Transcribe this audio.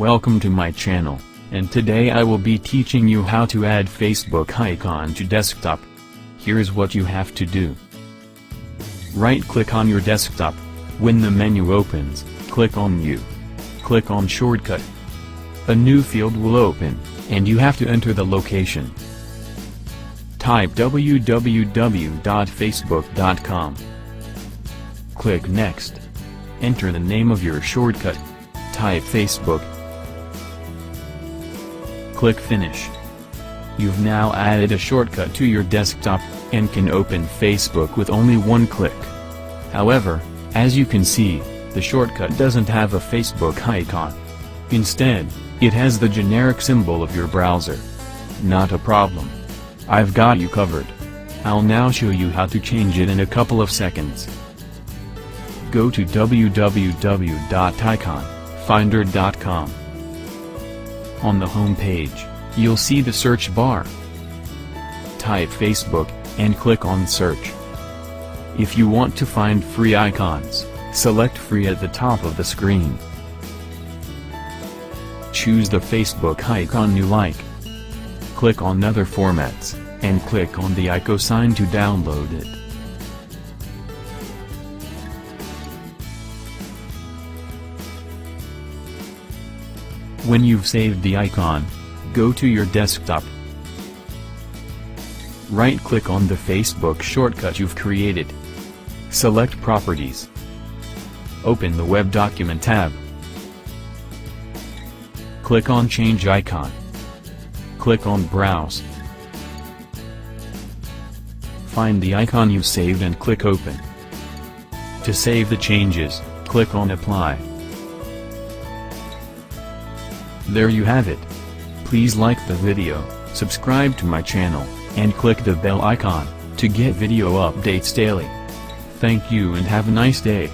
welcome to my channel, and today I will be teaching you how to add Facebook icon to desktop. Here's what you have to do. Right-click on your desktop. When the menu opens, click on New. Click on Shortcut. A new field will open, and you have to enter the location. Type www.facebook.com. Click Next. Enter the name of your shortcut. Type Facebook. Click Finish. You've now added a shortcut to your desktop, and can open Facebook with only one click. However, as you can see, the shortcut doesn't have a Facebook icon. Instead, it has the generic symbol of your browser. Not a problem. I've got you covered. I'll now show you how to change it in a couple of seconds. Go to www.iconfinder.com. On the home page, you'll see the search bar. Type Facebook, and click on Search. If you want to find free icons, select Free at the top of the screen. Choose the Facebook icon you like. Click on Other Formats, and click on the icon sign to download it. When you've saved the icon, go to your desktop. Right-click on the Facebook shortcut you've created. Select Properties. Open the Web Document tab. Click on Change Icon. Click on Browse. Find the icon you saved and click Open. To save the changes, click on Apply. There you have it. Please like the video, subscribe to my channel, and click the bell icon to get video updates daily. Thank you and have a nice day.